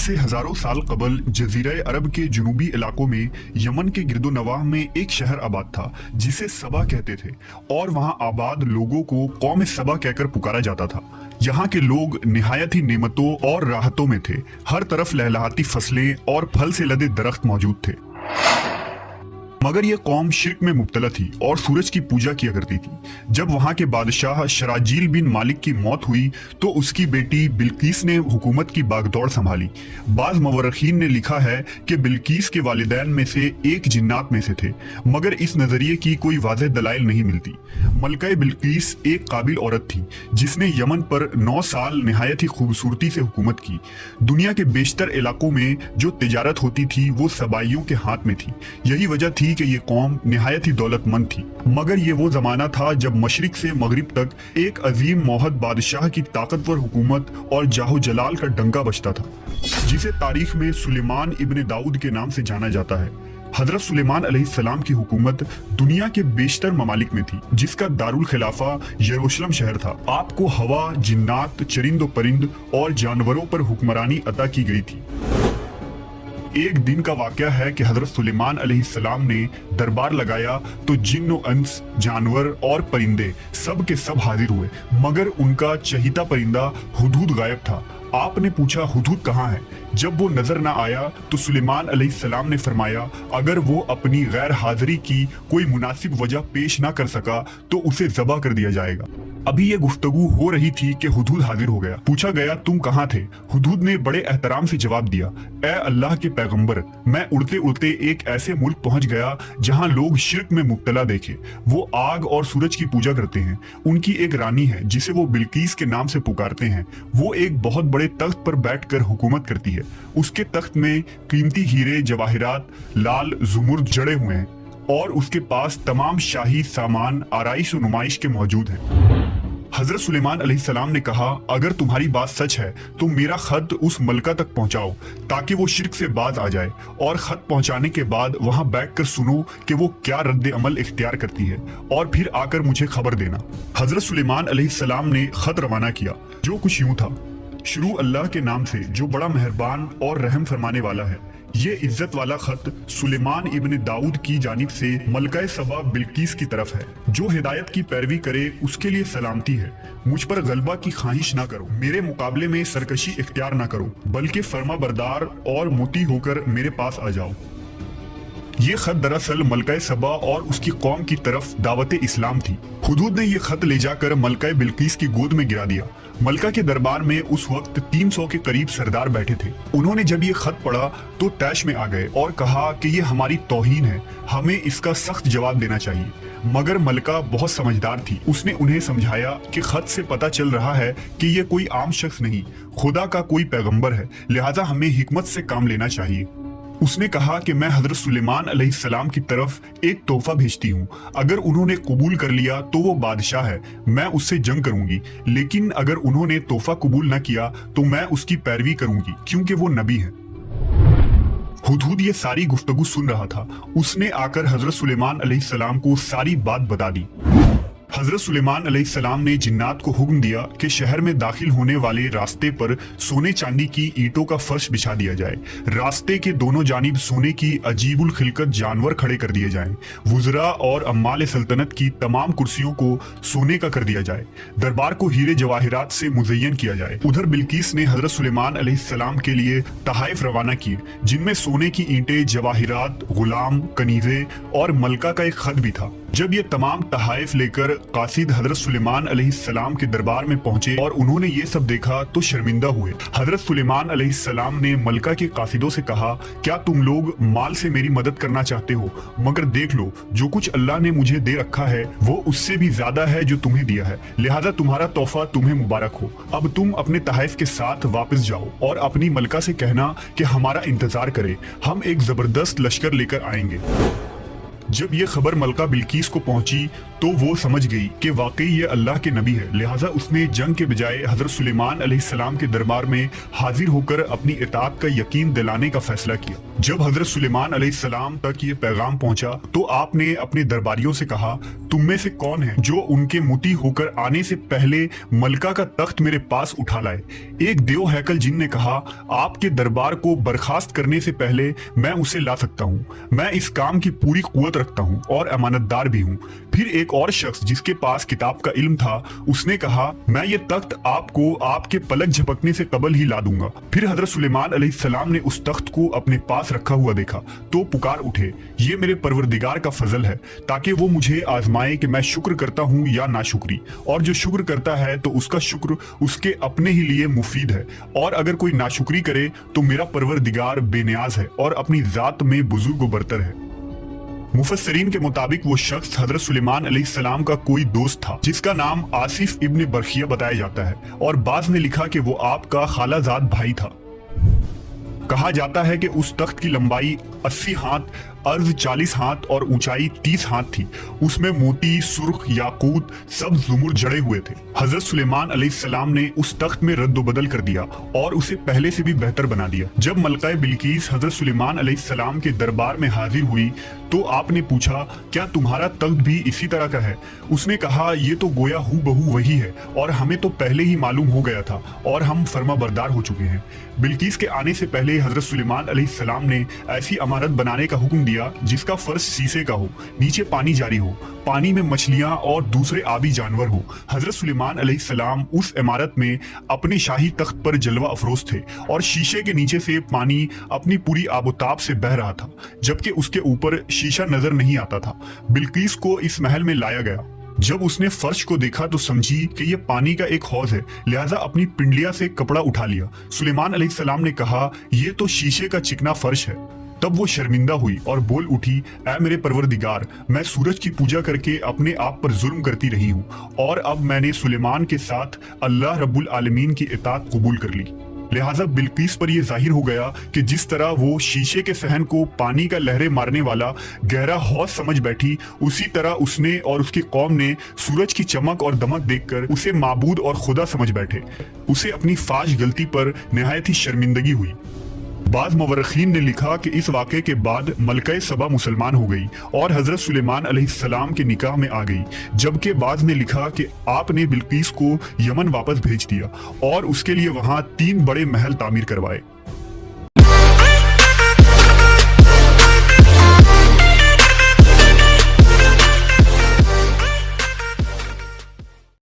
से हजारों साल कबल जजीरा अरब के जुनूबी इलाकों में यमन के गिरदोनवाह में एक शहर आबाद था जिसे सबा कहते थे और वहां आबाद लोगों को कौम सबा कहकर पुकारा जाता था। यहाँ के लोग निहायत ही नेमतों और राहतों में थे। हर तरफ लहलहाती फसलें और फल से लदे दरख्त मौजूद थे। मगर यह कौम शिर्क में मुब्तला थी और सूरज की पूजा किया करती थी। जब वहां के बादशाह शराजील बिन मालिक की मौत हुई तो उसकी बेटी बिल्कीस ने हुकूमत की बागदौड़ संभाली। बाज मवर्रखीन ने लिखा है कि बिल्कीस के वालिदैन में से एक जिन्नात में से थे, मगर इस नजरिए की कोई वाज़ेह दलाइल नहीं मिलती। मलका बिल्कीस एक काबिल औरत थी जिसने यमन पर 9 साल निहायत ही खूबसूरती से हुकूमत की। दुनिया के बेशतर इलाकों में जो तिजारत होती थी वो सबाइयों के हाथ में थी। यही वजह थी कि ये कौम निहायत ही दौलतमंद थी। मगर ये वो जमाना था जब मशरिक से मगरिब तक एक अजीम मौहद बादशाह की ताकतवर हुकूमत और जाहो जलाल का डंका बजता था, जिसे तारीख में सुलेमान इब्न दाऊद के नाम से जाना जाता है। हजरत सुलेमान अलैहिस्सलाम की हुकूमत दुनिया के बेशतर ममालिक में थी, जिसका दारुल खिलाफा यरूशलेम शहर था। आपको हवा, जिन्नात, चरिंद परिंद और जानवरों पर हुक्मरानी अता की गई थी। एक दिन का वाकया है कि हजरत सुलेमान अलैहिस्सलाम ने दरबार लगाया तो जिन्न अंस, जानवर और परिंदे सब के सब हाजिर हुए, मगर उनका चहीता परिंदा हुदहुद गायब था। आपने पूछा हुदहुद कहाँ है? जब वो नजर ना आया तो सुलेमान अलैहिस्सलाम ने फरमाया, अगर वो अपनी गैर हाजिरी की कोई मुनासिब वजह पेश ना कर सका तो उसे ज़बह कर दिया जाएगा। अभी ये गुफ्तगू हो रही थी कि हुदहुद हाजिर हो गया। पूछा गया, तुम कहाँ थे? हुदहुद ने बड़े एहतराम से जवाब दिया, ए अल्लाह के पैगंबर, मैं उड़ते उड़ते एक ऐसे मुल्क पहुंच गया जहां लोग शिर्क में मुब्तला देखे। वो आग और सूरज की पूजा करते हैं। उनकी एक रानी है जिसे वो बिल्कीस के नाम से पुकारते हैं। वो एक बहुत बड़े तख्त पर बैठकर हुकूमत करती है। उसके तख्त में कीमती हीरे, जवाहिरात, लाल जुमुर्द जड़े हुए हैं और उसके पास तमाम शाही सामान आराइश और नुमाइश के मौजूद हैं। हजरत सुलेमान अलैहिस्सलाम ने कहा, अगर तुम्हारी बात सच है तो मेरा खत उस मलका तक पहुंचाओ ताकि वो शिर्क से बाज आ जाए, और खत पहुंचाने के बाद वहां बैठकर सुनो कि वो क्या रद्द अमल इख्तियार करती है और फिर आकर मुझे खबर देना। हजरत सुलेमान अलैहिस्सलाम ने खत रवाना किया, जो कुछ यूं था, शुरू अल्लाह के नाम से जो बड़ा मेहरबान और रहम फरमाने वाला है। ये इज्जत वाला खत सुलेमान इब्न दाऊद की जानिब से मलका सबा बिल्कीस की तरफ है। जो हिदायत की पैरवी करे उसके लिए सलामती है। मुझ पर गलबा की ख्वाहिश ना करो, मेरे मुकाबले में सरकशी इख्तियार ना करो, बल्कि फर्मा बरदार और मोती होकर मेरे पास आ जाओ। ये खत दरअसल मलका सबा और उसकी कौम की तरफ दावत इस्लाम थी। हुदहुद ने यह खत ले जाकर मलका बिल्कीस की गोद में गिरा दिया। मलका के दरबार में उस वक्त 300 के करीब सरदार बैठे थे। उन्होंने जब ये खत पढ़ा तो तैश में आ गए और कहा कि ये हमारी तौहीन है, हमें इसका सख्त जवाब देना चाहिए। मगर मलका बहुत समझदार थी। उसने उन्हें समझाया कि खत से पता चल रहा है कि ये कोई आम शख्स नहीं, खुदा का कोई पैगंबर है, लिहाजा हमें हिकमत से काम लेना चाहिए। उसने कहा कि मैं हजरत सुलेमान अलैहिस्सलाम की तरफ एक तोहफा भेजती हूँ। अगर उन्होंने कबूल कर लिया तो वो बादशाह है, मैं उससे जंग करूंगी, लेकिन अगर उन्होंने तोहफा कबूल न किया तो मैं उसकी पैरवी करूंगी, क्योंकि वो नबी है। हुदहुद ये सारी गुफ्तगू सुन रहा था। उसने आकर हजरत सुलेमान अलैहिस्सलाम को सारी बात बता दी। हजरत सुलेमान अलैहिस्सलाम ने जिन्नात को हुक्म दिया कि शहर में दाखिल होने वाले रास्ते पर सोने चांदी की ईंटों का फर्श बिछा दिया जाए। रास्ते के दोनों जानिब सोने की अजीबुल खिलकत जानवर खड़े कर दिए जाएं। वुज़रा और अम्माल सल्तनत की तमाम कुर्सियों को सोने का कर दिया जाए। दरबार को हीरे जवाहिरात से मुज़य्यन किया जाए। उधर बिल्कीस ने हजरत सुलेमान अलैहिस्सलाम के लिए तहाइफ रवाना किए, जिनमें सोने की ईंटें, जवाहिरात, गुलाम, कनीजे और मलका का एक खत भी था। जब ये तमाम तहाइफ लेकर कासिद हजरत सुलेमान अलैहिस्सलाम के दरबार में पहुंचे और उन्होंने ये सब देखा तो शर्मिंदा हुए। हजरत सुलेमान अलैहिस्सलाम ने मलका के कासिदों से कहा, क्या तुम लोग माल से मेरी मदद करना चाहते हो? मगर देख लो, जो कुछ अल्लाह ने मुझे दे रखा है वो उससे भी ज्यादा है जो तुम्हें दिया है, लिहाजा तुम्हारा तोहफा तुम्हें मुबारक हो। अब तुम अपने तहाइफ के साथ वापस जाओ और अपनी मलका से कहना कि हमारा इंतजार करे, हम एक जबरदस्त लश्कर लेकर आएंगे। जब ये खबर मलका बिल्किस को पहुंची तो वो समझ गई कि वाकई ये अल्लाह के नबी है। लिहाजा उसने जंग के बजाय हजरत सुलेमान अलैहिस्सलाम के दरबार में हाजिर होकर अपनी इताअत का यकीन दिलाने का फैसला किया। जब हजरत सुलेमान अलैहिस्सलाम तक ये पैगाम पहुंचा तो आपने अपने दरबारियों से कहा, तुम में से कौन है जो उनके मुती होकर आने से पहले मलका का तख्त मेरे पास उठा लाए। एक देव हैकल जिन ने कहा, आपके दरबार को बर्खास्त करने से पहले मैं उसे ला सकता हूँ, मैं इस काम की पूरी कुव्वत रखता हूँ और अमानतदार भी हूँ। फिर एक और शख्स जिसके पास किताब का इल्म था उसने कहा, मैं ये तख्त आपको आपके पलक झपकने से कबल ही ला दूंगा। फिर हजरत सुलेमान अलैहिस्सलाम ने उस तख्त को अपने पास रखा हुआ देखा तो पुकार उठे, ये मेरे परवरदिगार का फजल है ताकि वो मुझे आजमाए कि मैं शुक्र करता हूँ या नाशुक्री, और जो शुक्र करता है तो उसका शुक्र उसके अपने ही लिए मुफीद है, और अगर कोई नाशुक्री करे तो मेरा परवरदिगार बेनियाज है और अपनी जात में बुजुर्ग व बरतर है। मुफस्सिरीन के मुताबिक वो शख्स हजरत सुलेमान अलैहिस्सलाम का कोई दोस्त था जिसका नाम आसिफ इब्न बरखिया बताया जाता है, और बाज़ ने लिखा कि वो आपका खालाजाद भाई था। कहा जाता है कि उस तख्त की लंबाई 80 हाथ, अर्ज 40 हाथ और ऊंचाई 30 हाथ थी। उसमें मोती, सुर्ख, याकूत, सब जुमुर जड़े हुए थे। हजरत सुलेमान अलैहिस्सलाम ने उस तख्त में रद्द-बदल कर दिया और उसे पहले से भी बेहतर बना दिया। जब मलका बिल्किस हजरत सुलेमान अलैहिस्सलाम के दरबार में हाजिर हुई तो आपने पूछा, क्या तुम्हारा तख्त भी इसी तरह का है? उसने कहा, ये तो गोया हूबहू वही है और हमें तो पहले ही मालूम हो गया था और हम फर्माबरदार हो चुके हैं। बिल्किस के आने से पहले हजरत सुलेमान अलैहिस्सलाम ने ऐसी इमारत बनाने का हुक्म दिया जिसका फर्श शीशे का हो, नीचे पानी जारी हो, पानी में मछलियां और दूसरे आबी जानवर हो। हजरत सुलेमान अलैहिस्सलाम उस इमारत में अपने शाही तख्त पर जलवा अफरोज थे और शीशे के नीचे से पानी अपनी पूरी आबोताब से बह रहा था, जबकि उसके ऊपर शीशा नजर नहीं आता था। बिल्किस को इस महल में लाया गया। जब उसने फर्श को देखा तो समझी कि यह पानी का एक हौज है, लिहाजा अपनी पिंडलिया से कपड़ा उठा लिया। सुलेमान अलैहिस्सलाम ने कहा, यह तो शीशे का चिकना फर्श है। तब वो शर्मिंदा हुई और बोल उठी, ऐ मेरे परवरदिगार, मैं सूरज की पूजा करके अपने आप पर जुल्म करती रही हूँ और अब मैंने सुलेमान के साथ अल्लाह रब्बुल आलमीन की इताअत कबूल कर ली। लिहाजा बिल्किस पर यह जाहिर हो गया कि जिस तरह वो शीशे के सहन को पानी का लहरें मारने वाला गहरा हौज समझ बैठी, उसी तरह उसने और उसकी कौम ने सूरज की चमक और दमक देखकर उसे माबूद और खुदा समझ बैठे। उसे अपनी फाश गलती पर निहायत ही शर्मिंदगी हुई। बाज़ मुवर्रिखीन ने लिखा कि इस वाक़े के बाद मलका सबा मुसलमान हो गई और हजरत सुलेमान अलैहिस्सलाम के निकाह में आ गई, जबकि बाज़ ने लिखा कि आपने बिल्किस को यमन वापस भेज दिया और उसके लिए वहां 3 बड़े महल तामीर करवाए।